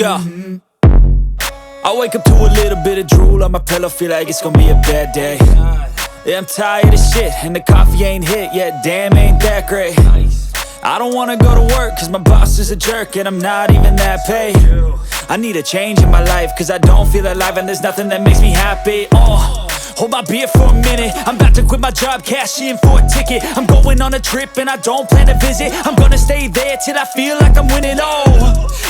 Yeah. I wake up to a little bit of drool on my pillow, feel like it's gonna be a bad day. Yeah, I'm tired of shit, and the coffee ain't hit yet, damn, ain't that great. I don't wanna go to work, cause my boss is a jerk, and I'm not even that paid. I need a change in my life, cause I don't feel alive, and there's nothing that makes me happy. Hold my beer for a minute, I'm about to quit my job, cash in for a ticket. I'm going on a trip and I don't plan to visit. I'm gonna stay there till I feel like I'm winning,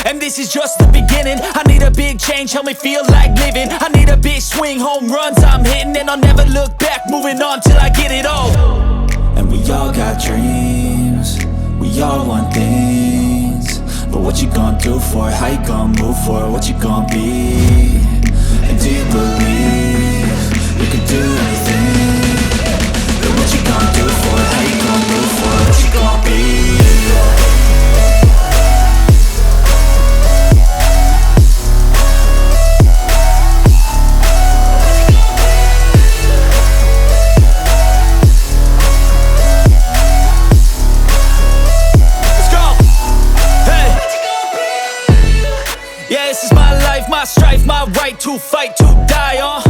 and this is just the beginning. I need a big change, help me feel like living. I need a big swing, home runs I'm hitting, and I'll never look back, moving on till I get it all. And we all got dreams, we all want things, but what you gonna do for it? How you gonna move for it? What you gonna be? And do you believe you can do anything? But what you gonna do for it? How you gonna move for it? What you gonna be? Let's go! Hey! Yeah, this is my life, my strife, my right to fight, to die on.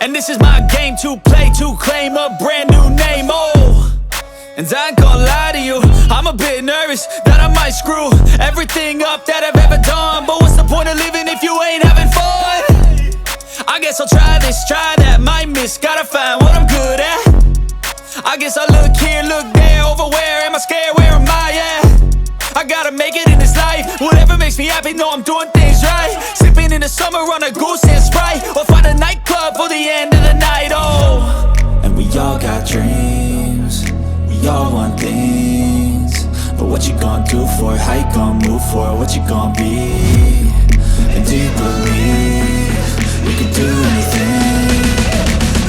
And this is my game to play, to claim a brand new name, And I ain't gonna lie to you, I'm a bit nervous that I might screw everything up that I've ever done. But what's the point of living if you ain't having fun? I guess I'll try this, try that, might miss, gotta find what I'm good at. I guess I look here, look there, over where am I scared, where am I at? I gotta make it in this life, whatever makes me happy, know I'm doing things right. Sipping in the summer on a goose and Sprite, or find a nightclub for the end of the night, And we all got dreams, we all want things, but what you gonna do for it? How you gonna move for it? What you gonna be? And do you believe you can do anything?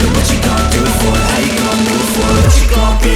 But what you gonna do for it? How you gonna move for it? What you gonna be?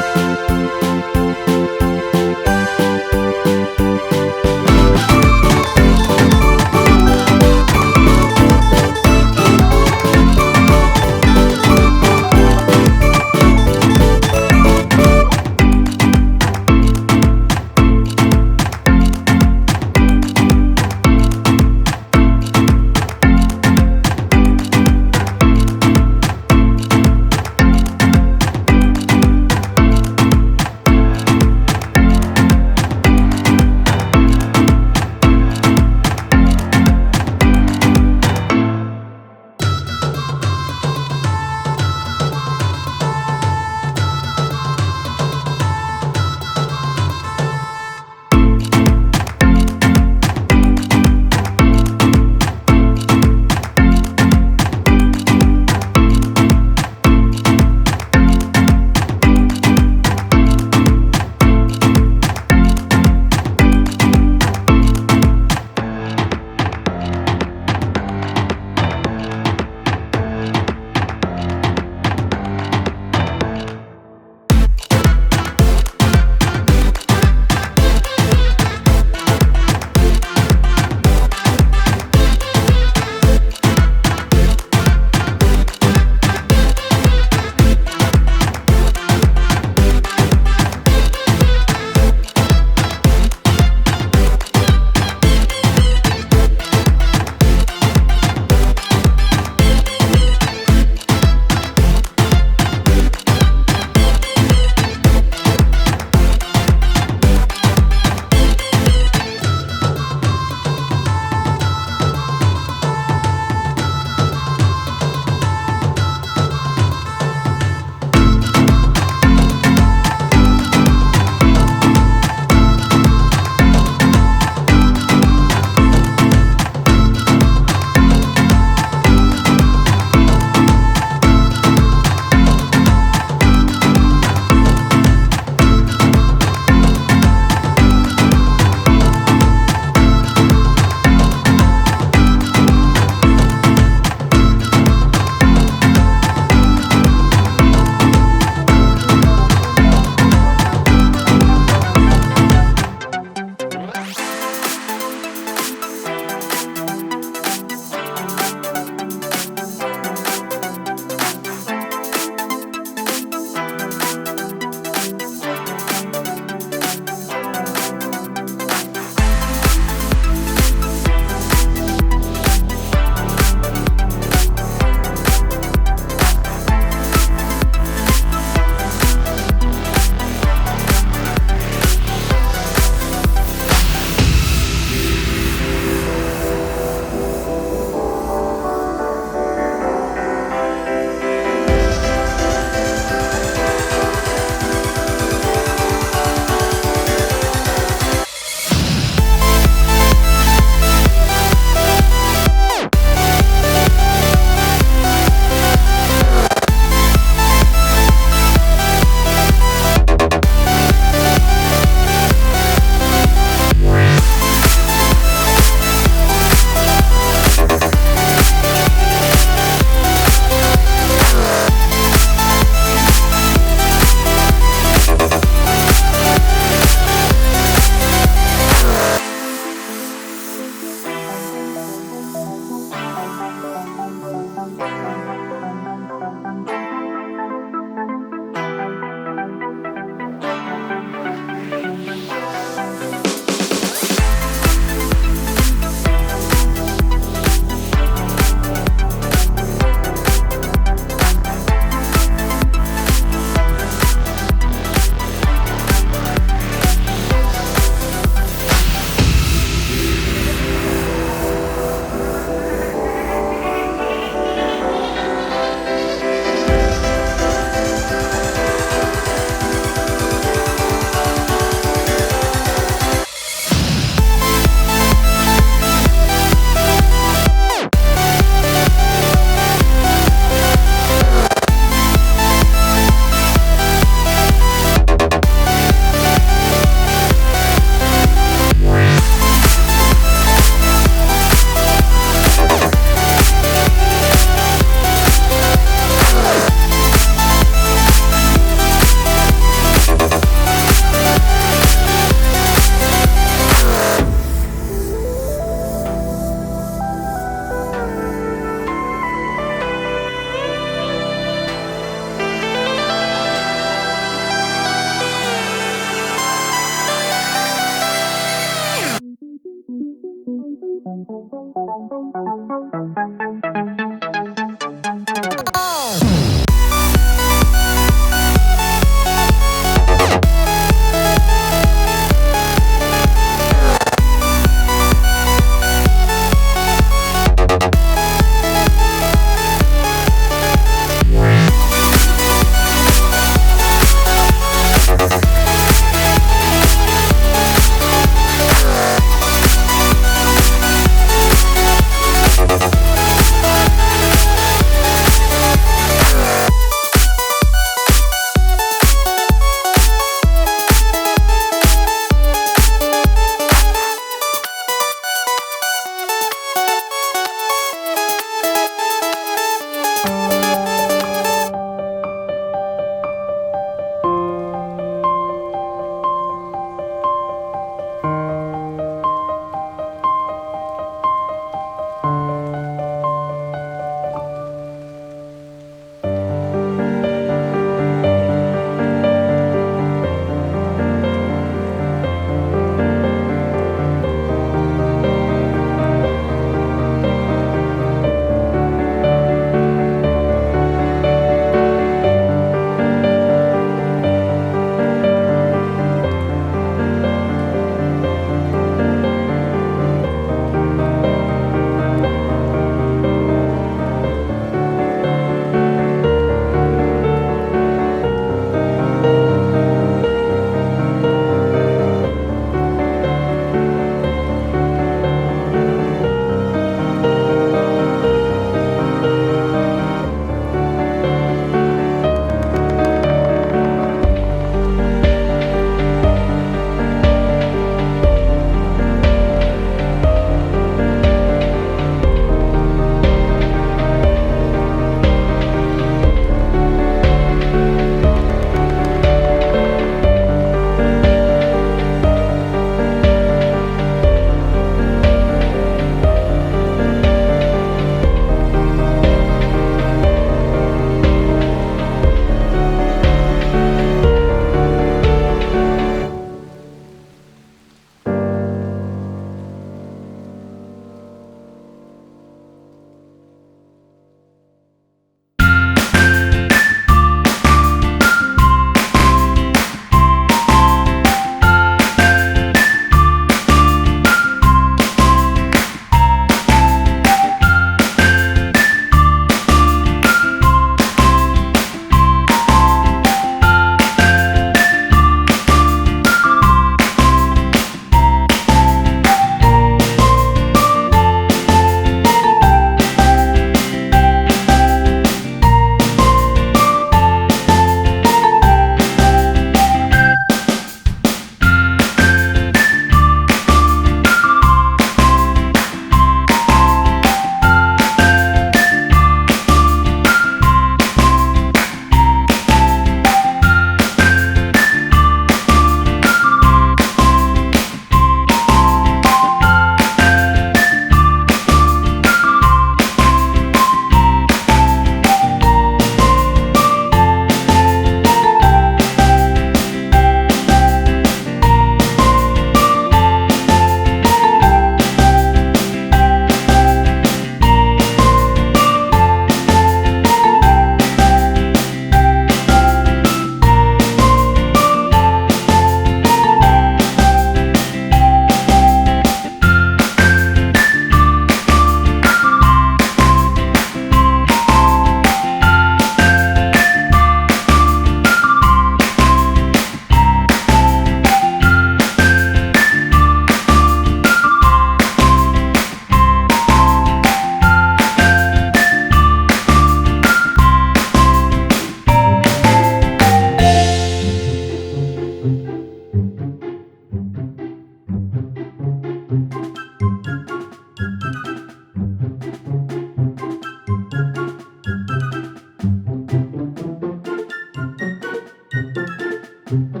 you.